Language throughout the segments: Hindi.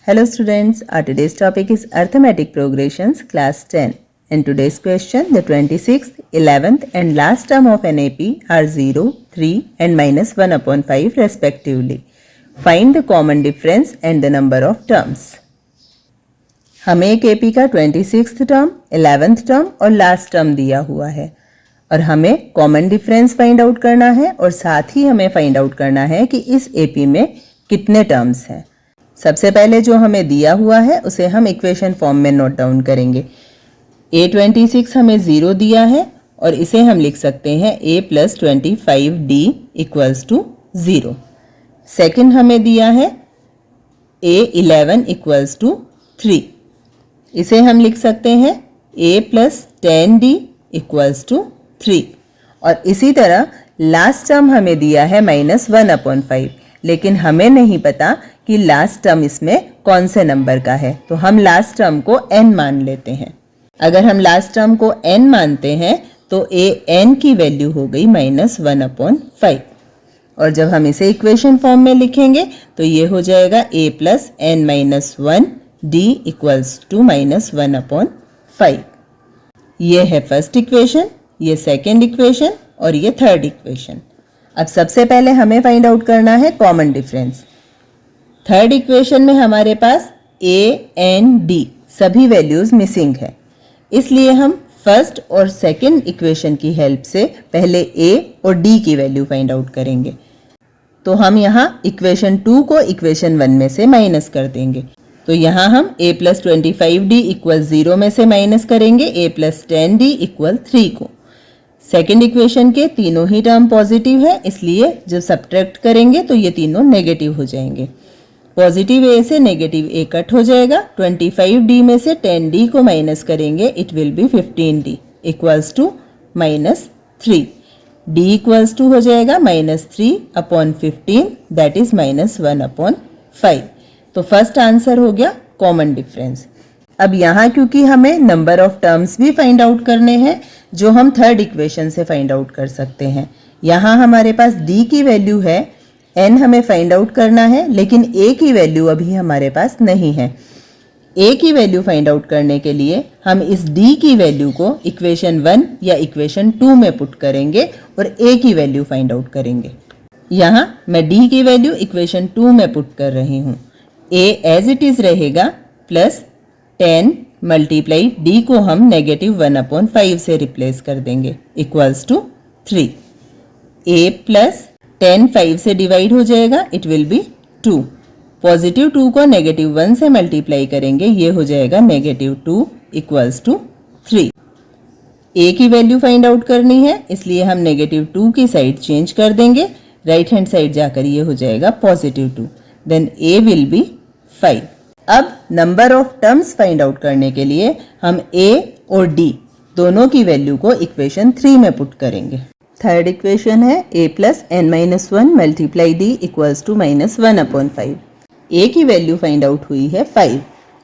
Hello students, our today's topic is Arithmetic Progressions class 10. In today's question, the 26th, 11th and last term of an AP are 0, 3 and minus 1 upon 5 respectively. Find the common difference and the number of terms. हमें एक AP का 26th टर्म, 11th टर्म और लास्ट टर्म दिया हुआ है और हमें कॉमन डिफरेंस फाइंड आउट करना है और साथ ही हमें फाइंड आउट करना है कि इस AP में कितने टर्म्स हैं। सबसे पहले जो हमें दिया हुआ है उसे हम इक्वेशन फॉर्म में नोट डाउन करेंगे। A26 हमें 0 दिया है और इसे हम लिख सकते हैं A + 25D = 0। सेकेंड हमें दिया है A11 = 3, इसे हम लिख सकते हैं A + 10D = 3। और इसी तरह लास्ट टर्म हमें दिया है -1/5, लेकिन हमें नहीं पता कि लास्ट टर्म इसमें कौन से नंबर का है, तो हम लास्ट टर्म को n मान लेते हैं। अगर हम लास्ट टर्म को n मानते हैं तो an की वैल्यू हो गई -1/5 और जब हम इसे इक्वेशन फॉर्म में लिखेंगे तो ये हो जाएगा A + n-1D = -1/5। ये है फर्स्ट इक्वेशन, ये सेकेंड इक्वेशन और ये थर्ड इक्वेशन। अब सबसे पहले हमें फाइंड आउट करना है कॉमन डिफरेंस। थर्ड इक्वेशन में हमारे पास A एंड D सभी वैल्यूज मिसिंग है, इसलिए हम फर्स्ट और सेकंड इक्वेशन की हेल्प से पहले A और D की वैल्यू फाइंड आउट करेंगे। तो हम यहाँ इक्वेशन 2 को इक्वेशन 1 में से माइनस कर देंगे। तो यहाँ हम A + 25D = 0 में से माइनस करेंगे A + 10D = 3 को। सेकेंड इक्वेशन के तीनों ही टर्म पॉजिटिव है, इसलिए जब सब्ट्रैक्ट करेंगे तो ये तीनों नेगेटिव हो जाएंगे। पॉजिटिव A से नेगेटिव A कट हो जाएगा। 25D में से 10D को माइनस करेंगे, it will B 15D = -3। D = हो जाएगा -3/15, दैट इज -1/5। तो फर्स्ट आंसर हो गया कॉमन डिफरेंस। अब यहाँ क्योंकि हमें नंबर ऑफ टर्म्स भी फाइंड आउट करने हैं जो हम थर्ड इक्वेशन से फाइंड आउट कर सकते हैं। यहाँ हमारे पास D की वैल्यू है, n हमें फाइंड आउट करना है, लेकिन A की वैल्यू अभी हमारे पास नहीं है। A की वैल्यू फाइंड आउट करने के लिए हम इस D की वैल्यू को इक्वेशन 1 या इक्वेशन 2 में पुट करेंगे और A की वैल्यू फाइंड आउट करेंगे। यहाँ मैं D की वैल्यू इक्वेशन 2 में पुट कर रही हूँ। A एज इट इज रहेगा प्लस 10 मल्टीप्लाई D को हम -1/5 से रिप्लेस कर देंगे = 3। A + 10 5 से डिवाइड हो जाएगा, इट विल बी 2। पॉजिटिव 2 को -1 से मल्टीप्लाई करेंगे, ये हो जाएगा -2 = 3। A की वैल्यू फाइंड आउट करनी है, इसलिए हम -2 की साइड चेंज कर देंगे। राइट हैंड साइड जाकर ये हो जाएगा +2, देन A विल बी 5। अब number of terms find out करने के लिए हम A और D दोनों की वैल्यू को इक्वेशन 3 में पुट करेंगे। थर्ड इक्वेशन है A + n-1 multiply D = -1/5। A की वैल्यू फाइंड आउट हुई है 5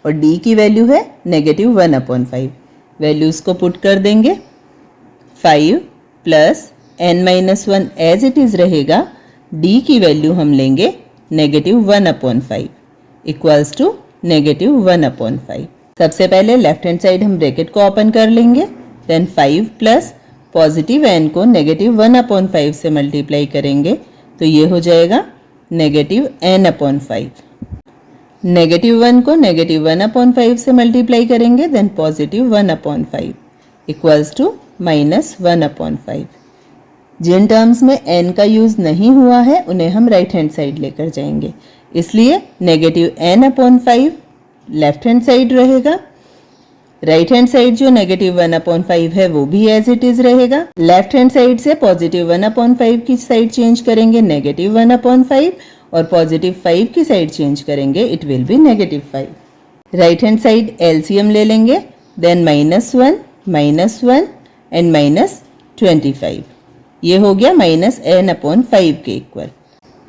और D की वैल्यू है -1/5। वैल्यूज को पुट कर देंगे। 5 + n-1 एज इट इज रहेगा। D की वैल्यू हम लेंगे -1/5 = -1/5। सबसे पहले लेफ्ट हैंड साइड हम ब्रैकेट को ओपन कर लेंगे, देन 5 प्लस पॉजिटिव n को -1/5 से मल्टीप्लाई करेंगे तो ये हो जाएगा -n/5। -1 को -1/5 से मल्टीप्लाई करेंगे, देन +1/5 = -1/5। जिन टर्म्स में n का यूज नहीं हुआ है उन्हें हम राइट हैंड साइड लेकर जाएंगे, इसलिए -n/5 लेफ्ट हैंड साइड रहेगा। राइट हैंड साइड जो -1/5 है वो भी एज इट इज रहेगा। लेफ्ट हैंड साइड से +1/5 की साइड चेंज करेंगे -1/5 और +5 की साइड चेंज करेंगे, it will B -5। Right hand side LCM ले लेंगे, देन -1 -1 एंड -25, ये हो गया -n/5 के equal.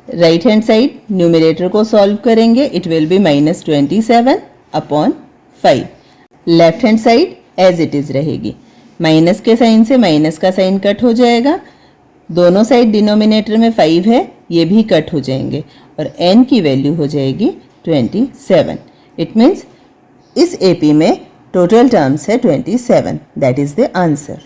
Right hand side numerator को सॉल्व करेंगे, it will be -27/5। Left hand side as it is रहेगी। माइनस के साइन से माइनस का साइन कट हो जाएगा, दोनों साइड डिनोमिनेटर में 5 है, ये भी कट हो जाएंगे और n की वैल्यू हो जाएगी 27। इट मीन्स इस एपी में टोटल टर्म्स है 27. That is the answer.